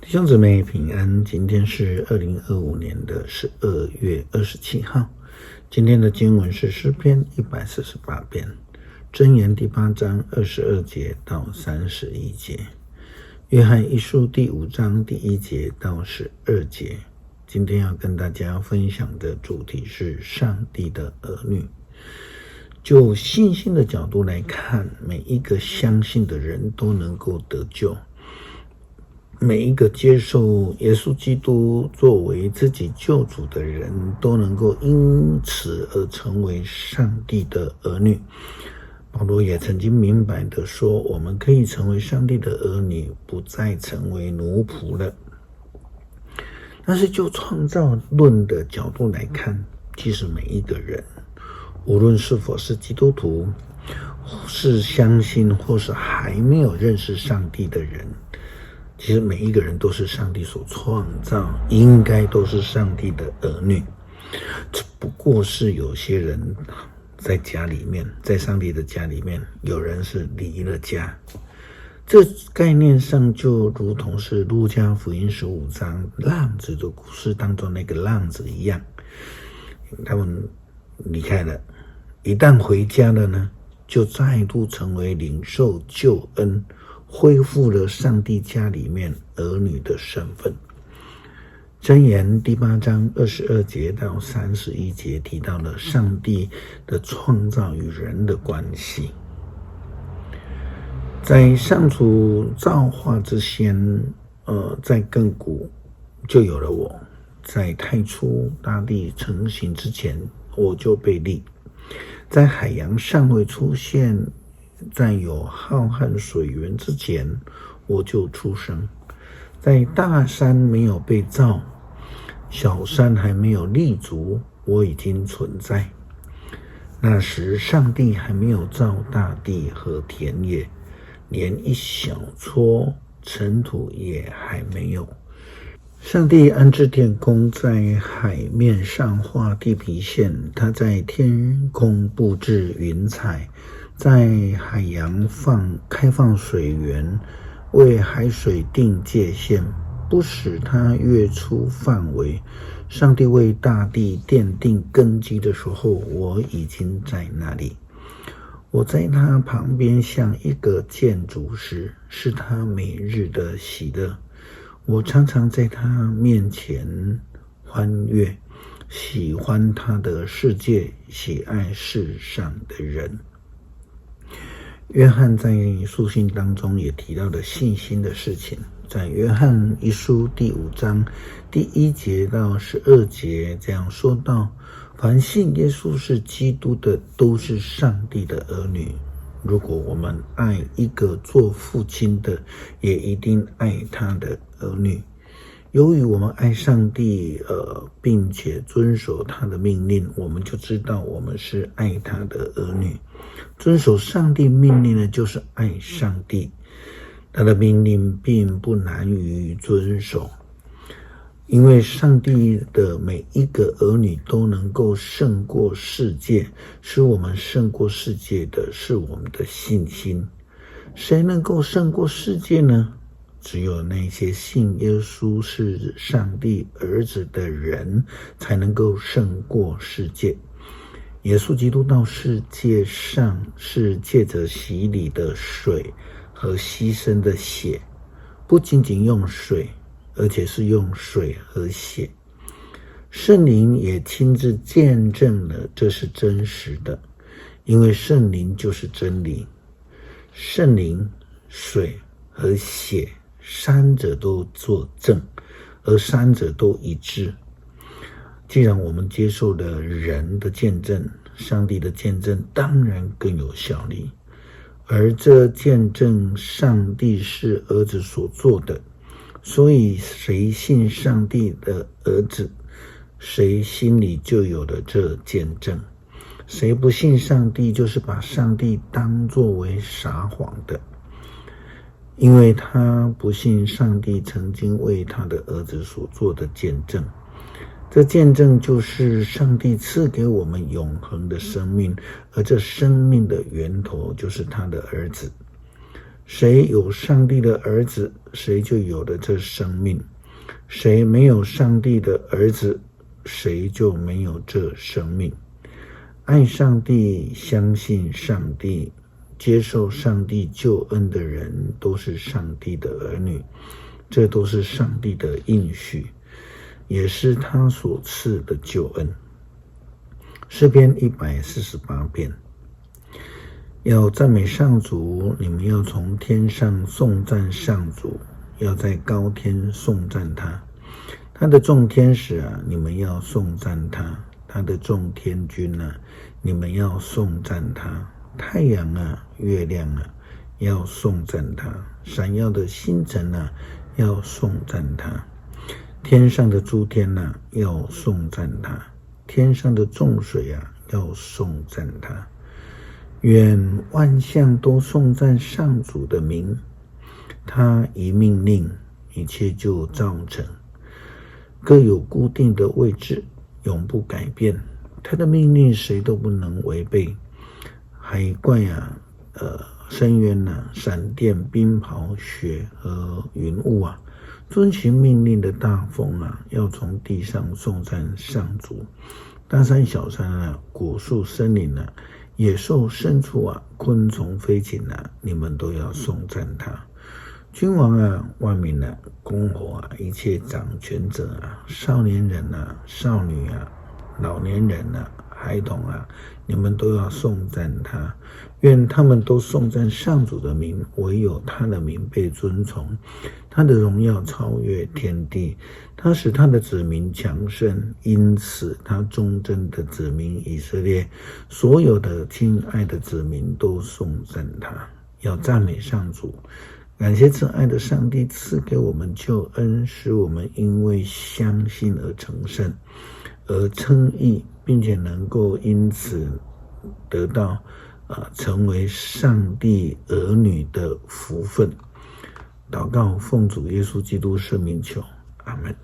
弟兄姊妹平安，今天是2025年的12月27号。今天的经文是诗篇148篇，箴言第8章22节到31节，约翰一书第5章第1节到12节。今天要跟大家分享的主题是上帝的儿女。就信心的角度来看，每一个相信的人都能够得救，每一个接受耶稣基督作为自己救主的人都能够因此而成为上帝的儿女。保罗也曾经明白的说，我们可以成为上帝的儿女，不再成为奴仆了。但是就创造论的角度来看，其实每一个人无论是否是基督徒，是相信或是还没有认识上帝的人，其实每一个人都是上帝所创造，应该都是上帝的儿女。只不过是有些人在家里面，在上帝的家里面，有人是离了家。这概念上就如同是路加福音15章浪子的故事当中那个浪子一样，他们离开了，一旦回家了呢，就再度成为领受救恩，恢复了上帝家里面儿女的身份。箴言第8章22节到31节提到了上帝的创造与人的关系。在上主造化之先，在亘古就有了我，在太初大地成型之前，我就被立，在海洋尚未出现，在有浩瀚水源之前，我就出生，在大山没有被造，小山还没有立足，我已经存在。那时上帝还没有造大地和田野，连一小撮尘土也还没有。上帝安置天空，在海面上画地平线，他在天空布置云彩，在海洋开放水源，为海水定界限，不使它越出范围。上帝为大地奠定根基的时候，我已经在那里。我在他旁边像一个建筑师，是他每日的喜乐。我常常在他面前欢悦，喜欢他的世界，喜爱世上的人。约翰在书信当中也提到了信心的事情，在约翰一书第5章第1节到12节这样说道：凡信耶稣是基督的，都是上帝的儿女。如果我们爱一个做父亲的，也一定爱他的儿女。由于我们爱上帝，并且遵守他的命令，我们就知道我们是爱他的儿女。遵守上帝命令呢，就是爱上帝。他的命令并不难于遵守，因为上帝的每一个儿女都能够胜过世界，使我们胜过世界的是我们的信心。谁能够胜过世界呢？只有那些信耶稣是上帝儿子的人才能够胜过世界。耶稣基督到世界上是借着洗礼的水和牺牲的血，不仅仅用水，而且是用水和血。圣灵也亲自见证了这是真实的，因为圣灵就是真理。圣灵、水和血三者都作证，而三者都一致。既然我们接受了人的见证，上帝的见证当然更有效力。而这见证上帝是儿子所做的，所以谁信上帝的儿子，谁心里就有了这见证。谁不信上帝，就是把上帝当作为撒谎的，因为他不信上帝曾经为他的儿子所做的见证。这见证就是上帝赐给我们永恒的生命，而这生命的源头就是他的儿子。谁有上帝的儿子，谁就有了这生命；谁没有上帝的儿子，谁就没有这生命。爱上帝，相信上帝，接受上帝救恩的人，都是上帝的儿女。这都是上帝的应许，也是他所赐的救恩。诗篇148篇，要赞美上主，你们要从天上颂赞上主，要在高天颂赞他。他的众天使啊，你们要颂赞他；他的众天军啊，你们要颂赞他。太阳啊，月亮啊，要颂赞他；闪耀的星辰啊，要颂赞他。天上的诸天啊，要颂赞他；天上的众水啊，要颂赞他。愿万象都颂赞上主的名，他一命令，一切就造成，各有固定的位置，永不改变。他的命令谁都不能违背。海怪啊，深渊啊，闪电、冰雹、雪和云雾啊，遵行命令的大风啊，要从地上颂赞上主。大山小山啊，果树森林啊，野兽牲畜啊，昆虫飞禽啊，你们都要颂赞他。君王啊，万民啊，公侯啊，一切掌权者啊，少年人啊，少女啊，老年人啊，孩童啊，你们都要颂赞他。愿他们都颂赞上主的名，唯有他的名被尊崇。他的荣耀超越天地，他使他的子民强盛，因此他忠贞的子民以色列，所有的亲爱的子民都颂赞他。要赞美上主，感谢慈爱的上帝赐给我们救恩，使我们因为相信而成圣，而称义，并且能够因此得到成为上帝儿女的福分。祷告，奉主耶稣基督圣名求，阿们。